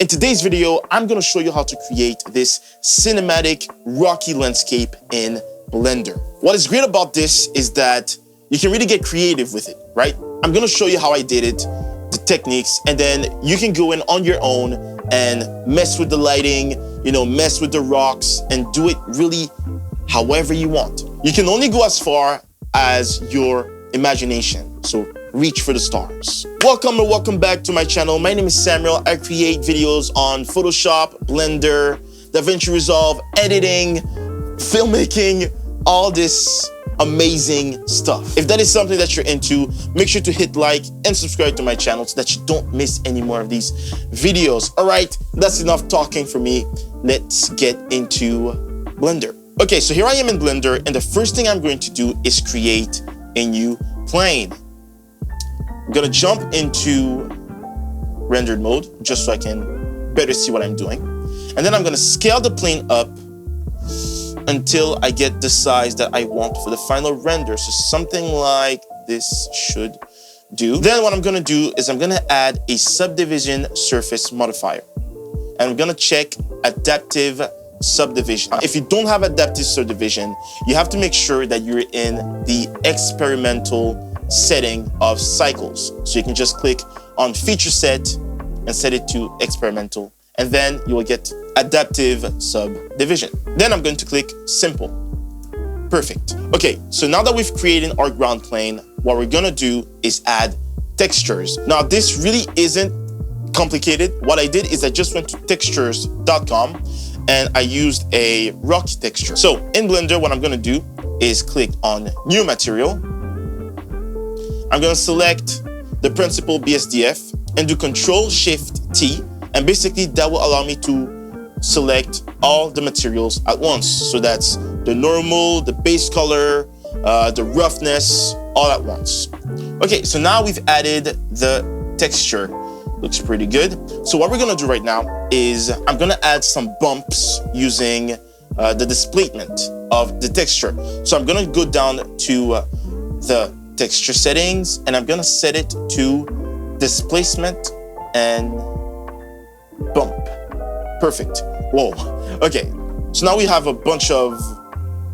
In today's video, I'm gonna show you how to create this cinematic rocky landscape in Blender. What is great about this is that you can really get creative with it, right? I'm gonna show you how I did it, the techniques, and then you can go in on your own and mess with the lighting, mess with the rocks and do it really however you want. You can only go as far as your imagination, so reach for the stars. Welcome and welcome back to my channel. My name is Samuel. I create videos on Photoshop, Blender, DaVinci Resolve, editing, filmmaking, all this amazing stuff. If that is something that you're into, make sure to hit like and subscribe to my channel so that you don't miss any more of these videos. All right, that's enough talking for me. Let's get into Blender. Okay, so here I am in Blender, and the first thing I'm going to do is create a new plane. I'm gonna jump into rendered mode just so I can better see what I'm doing. And then I'm gonna scale the plane up until I get the size that I want for the final render. So something like this should do. Then what I'm gonna do is I'm gonna add a subdivision surface modifier. And I'm gonna check adaptive subdivision. If you don't have adaptive subdivision, you have to make sure that you're in the experimental setting of cycles. So you can just click on feature set and set it to experimental, and then you will get adaptive subdivision. Then I'm going to click simple. Perfect. Okay, so now that we've created our ground plane, what we're gonna do is add textures. Now this really isn't complicated. What I did is I just went to textures.com and I used a rocky texture. So in Blender, what I'm gonna do is click on new material. I'm gonna select the principled BSDF and do Control-Shift-T, and basically that will allow me to select all the materials at once. So that's the normal, the base color, the roughness, all at once. Okay, so now we've added the texture. Looks pretty good. So what we're gonna do right now is I'm gonna add some bumps using the displacement of the texture. So I'm gonna go down to the texture settings, and I'm gonna set it to displacement and bump. Perfect. Whoa. Okay, so now we have a bunch of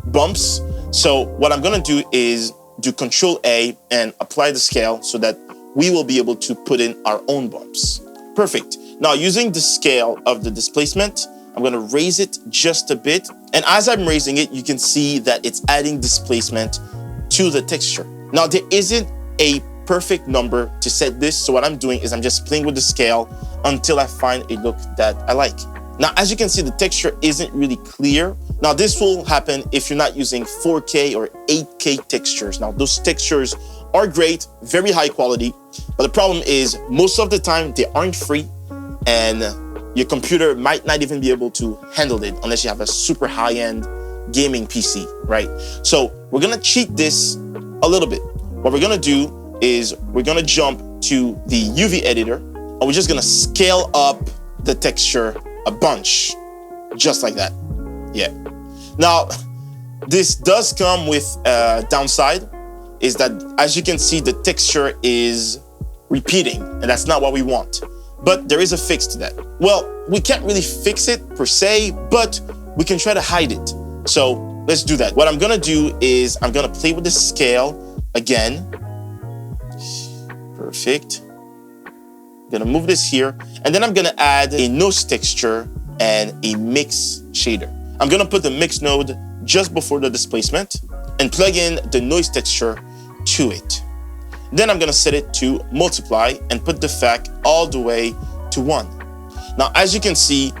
bumps. So what I'm gonna do is do Control-A and apply the scale so that we will be able to put in our own bumps. Perfect. Now using the scale of the displacement, I'm gonna raise it just a bit. And as I'm raising it, you can see that it's adding displacement to the texture. Now there isn't a perfect number to set this, so what I'm doing is I'm just playing with the scale until I find a look that I like. Now as you can see, the texture isn't really clear. Now this will happen if you're not using 4K or 8K textures. Now those textures are great, very high quality, but the problem is most of the time they aren't free and your computer might not even be able to handle it unless you have a super high-end gaming PC, right? So we're gonna cheat this a little bit. What we're gonna do is we're gonna jump to the UV editor and we're just gonna scale up the texture a bunch, just like that. Yeah. Now, this does come with a downside, is that as you can see, the texture is repeating, and that's not what we want. But there is a fix to that. Well, we can't really fix it per se, but we can try to hide it. So let's do that. What I'm gonna do is I'm gonna play with the scale again. Perfect. I'm gonna move this here, and then I'm gonna add a nose texture and a mix shader. I'm gonna put the mix node just before the displacement and plug in the noise texture to it. Then I'm gonna set it to multiply and put the FAC all the way to 1. Now, as you can see,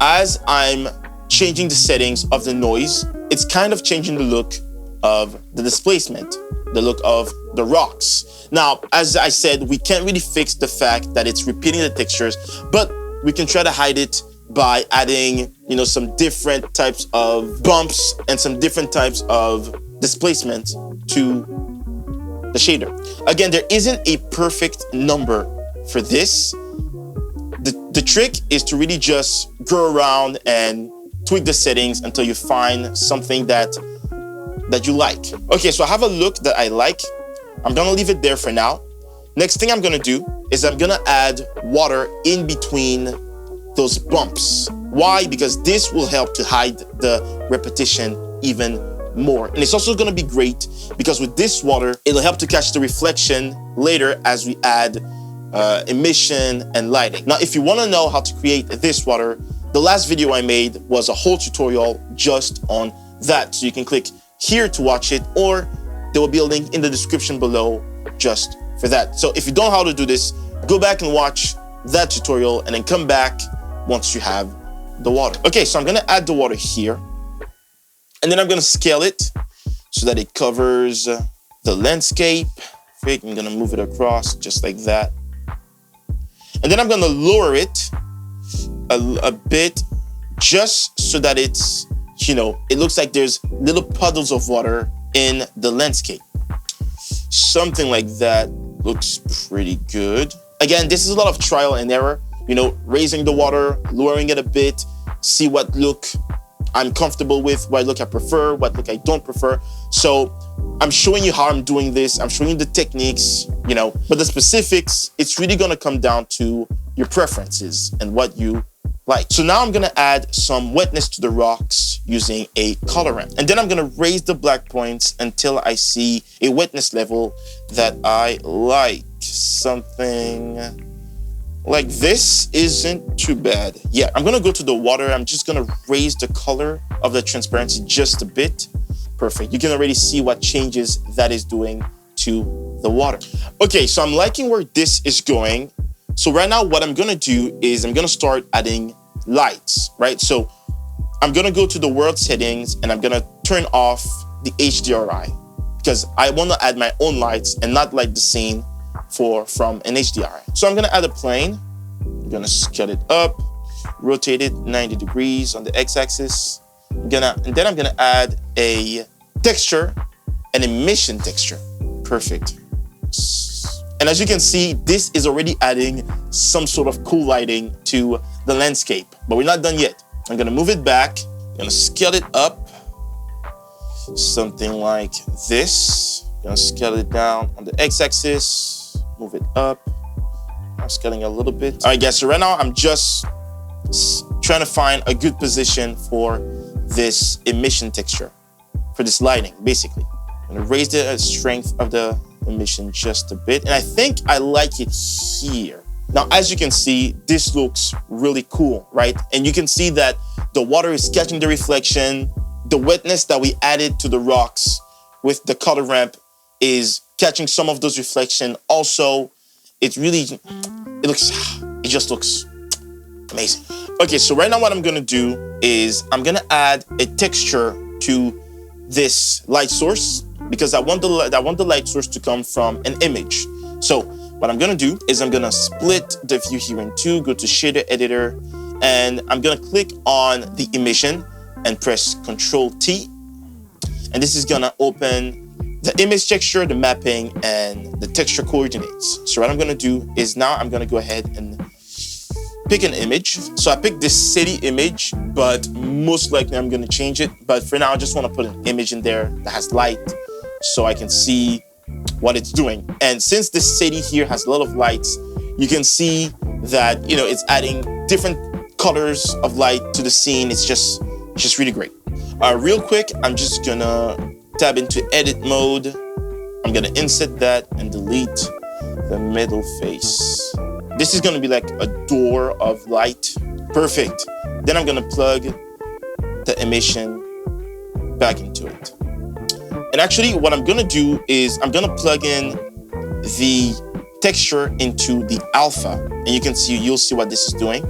as I'm changing the settings of the noise, it's kind of changing the look of the displacement, the look of the rocks. Now, as I said, we can't really fix the fact that it's repeating the textures, but we can try to hide it by adding, some different types of bumps and some different types of displacement to the shader. Again, there isn't a perfect number for this. The trick is to really just go around and tweak the settings until you find something that you like. Okay, so I have a look that I like. I'm gonna leave it there for now. Next thing I'm gonna do is I'm gonna add water in between those bumps. Why? Because this will help to hide the repetition even more. And it's also gonna be great because with this water, it'll help to catch the reflection later as we add emission and lighting. Now, if you wanna know how to create this water, the last video I made was a whole tutorial just on that. So you can click here to watch it, or there will be a link in the description below just for that. So if you don't know how to do this, go back and watch that tutorial and then come back once you have the water. Okay, so I'm gonna add the water here, and then I'm gonna scale it so that it covers the landscape. I'm gonna move it across just like that. And then I'm gonna lower it a bit just so that it's, you know, it looks like there's little puddles of water in the landscape. Something like that looks pretty good. Again, this is a lot of trial and error, you know, raising the water, lowering it a bit, see what look I'm comfortable with, what look I prefer, what look I don't prefer. So I'm showing you how I'm doing this. I'm showing you the techniques, you know, but the specifics, it's really gonna come down to your preferences and what you like. So now I'm gonna add some wetness to the rocks using a color ramp. And then I'm gonna raise the black points until I see a wetness level that I like. Something like this isn't too bad. Yeah, I'm gonna go to the water. I'm just gonna raise the color of the transparency just a bit. Perfect. You can already see what changes that is doing to the water. Okay, so I'm liking where this is going. So right now, what I'm gonna do is I'm gonna start adding lights, right? So I'm gonna go to the world settings and I'm gonna turn off the HDRI because I wanna add my own lights and not light the scene from an HDRI. So I'm gonna add a plane. I'm gonna scale it up, rotate it 90 degrees on the x-axis. And then I'm gonna add a texture, an emission texture. Perfect. And as you can see, this is already adding some sort of cool lighting to the landscape, but we're not done yet. I'm gonna move it back, I'm gonna scale it up, something like this. I'm gonna scale it down on the x-axis, move it up. I'm scaling a little bit. All right, guys, so right now I'm just trying to find a good position for this emission texture, for this lighting, basically. I'm gonna raise the strength of the emission just a bit, and I think I like it here. Now, as you can see, this looks really cool, right? And you can see that the water is catching the reflection. The wetness that we added to the rocks with the color ramp is catching some of those reflection. Also, it just looks amazing. Okay, so right now what I'm gonna do is I'm gonna add a texture to this light source because I want the light source to come from an image. So what I'm gonna do is I'm gonna split the view here in two, go to shader editor, and I'm gonna click on the emission and press Control T. And this is gonna open the image texture, the mapping, and the texture coordinates. So what I'm gonna do is now I'm gonna go ahead and pick an image. So I picked this city image, but most likely I'm gonna change it. But for now, I just wanna put an image in there that has light so I can see what it's doing. And since this city here has a lot of lights, you can see that, you know, it's adding different colors of light to the scene. It's just really great. Real quick, I'm just gonna tab into edit mode. I'm gonna insert that and delete the middle face. This is gonna be like a door of light. Perfect. Then I'm gonna plug the emission back into it. And actually what I'm gonna do is I'm gonna plug in the texture into the alpha, and you'll see what this is doing.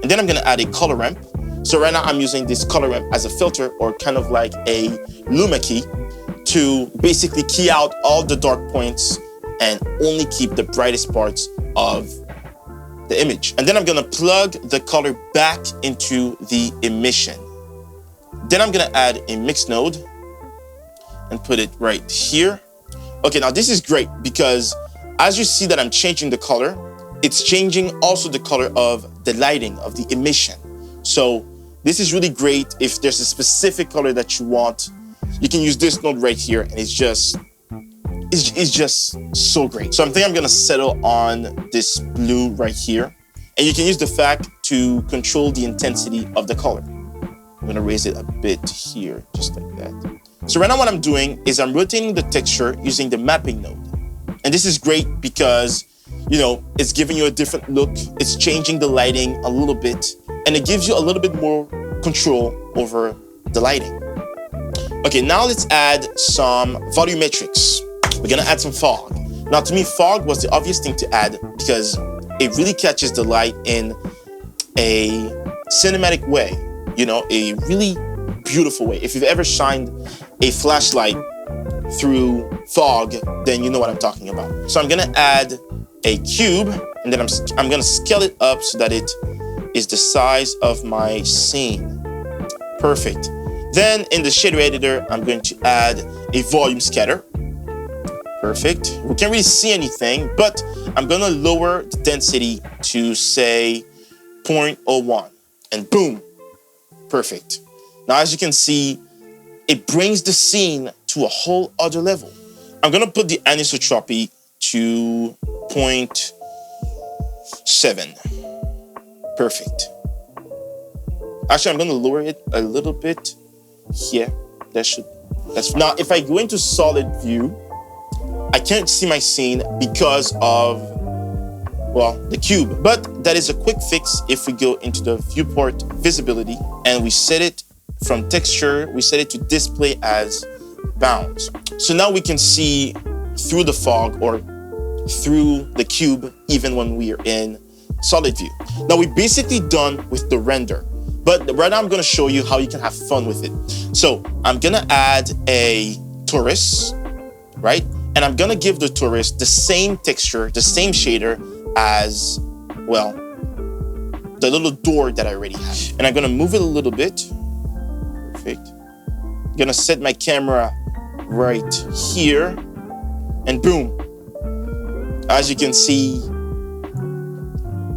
And then I'm gonna add a color ramp. So right now I'm using this color ramp as a filter, or kind of like a luma key, to basically key out all the dark points and only keep the brightest parts of the image. And then I'm gonna plug the color back into the emission. Then I'm gonna add a mix node and put it right here. Okay, now this is great because as you see that I'm changing the color, it's changing also the color of the lighting, of the emission. So this is really great. If there's a specific color that you want, you can use this node right here, and it's just so great. So I think I'm gonna settle on this blue right here. And you can use the fact to control the intensity of the color. I'm gonna raise it a bit here, just like that. So right now what I'm doing is I'm rotating the texture using the mapping node. And this is great because, you know, it's giving you a different look. It's changing the lighting a little bit, and it gives you a little bit more control over the lighting. Okay, now let's add some volumetrics. We're gonna add some fog. Now to me, fog was the obvious thing to add because it really catches the light in a cinematic way, you know, a really beautiful way. If you've ever shined a flashlight through fog, then you know what I'm talking about. So I'm gonna add a cube, and then I'm gonna scale it up so that it is the size of my scene. Perfect. Then in the shader editor, I'm going to add a volume scatter. Perfect. We can't really see anything, but I'm gonna lower the density to say 0.01, and boom, perfect. Now, as you can see, it brings the scene to a whole other level. I'm gonna put the anisotropy to 0.7. Perfect. Actually, I'm gonna lower it a little bit here. That's now, if I go into solid view, I can't see my scene because of, well, the cube. But that is a quick fix if we go into the viewport visibility and we set it from texture, we set it to display as bounds. So now we can see through the fog or through the cube even when we are in solid view. Now we're basically done with the render, but right now I'm gonna show you how you can have fun with it. So I'm gonna add a torus, right? And I'm gonna give the torus the same texture, the same shader as, well, the little door that I already have. And I'm gonna move it a little bit. Perfect. I'm gonna set my camera right here, and boom. As you can see,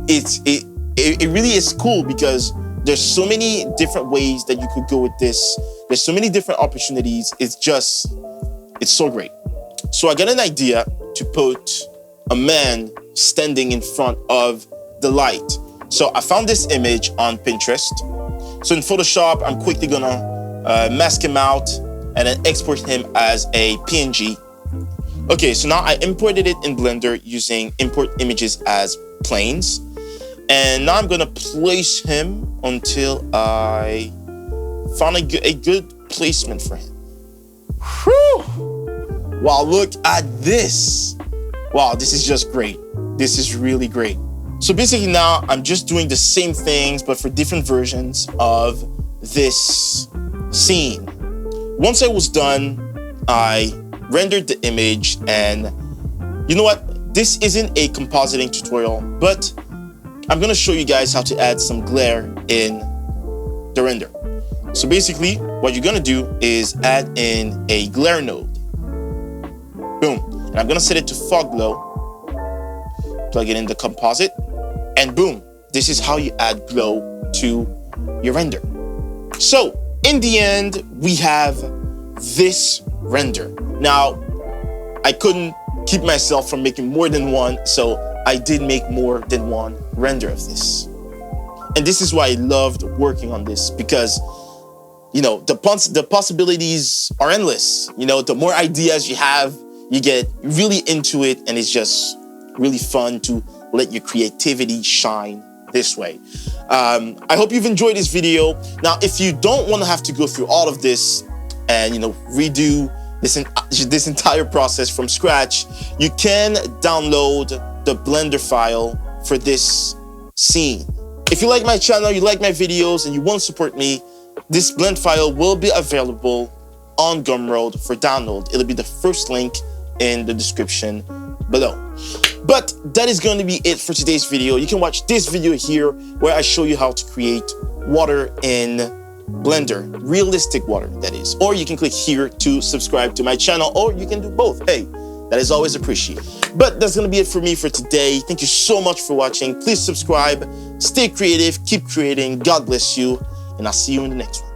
it really is cool because there's so many different ways that you could go with this. There's so many different opportunities. It's so great. So I got an idea to put a man standing in front of the light. So I found this image on Pinterest. So in Photoshop, I'm quickly gonna mask him out and then export him as a PNG. Okay, so now I imported it in Blender using import images as planes. And now I'm gonna place him until I found a good placement for him. Whew! Wow, look at this. Wow, this is just great. This is really great. So basically now I'm just doing the same things, but for different versions of this scene. Once I was done, I rendered the image, and you know what? This isn't a compositing tutorial, but I'm gonna show you guys how to add some glare in the render. So basically, what you're gonna do is add in a glare node. Boom. And I'm gonna set it to fog glow, plug it in the composite, and boom, this is how you add glow to your render. So in the end, we have this render. Now, I couldn't keep myself from making more than one, so I did make more than one render of this. And this is why I loved working on this, because you know, the possibilities are endless. You know, the more ideas you have, you get really into it, and it's just really fun to let your creativity shine this way. I hope you've enjoyed this video. Now, if you don't want to have to go through all of this and, you know, redo this entire process from scratch, you can download the Blender file for this scene. If you like my channel, you like my videos, and you want to support me, this blend file will be available on Gumroad for download. It'll be the first link in the description below. But that is going to be it for today's video. You can watch this video here where I show you how to create water in Blender, realistic water, that is. Or you can click here to subscribe to my channel, or you can do both. Hey, that is always appreciated. But that's gonna be it for me for today. Thank you so much for watching. Please subscribe, stay creative, keep creating. God bless you, and I'll see you in the next one.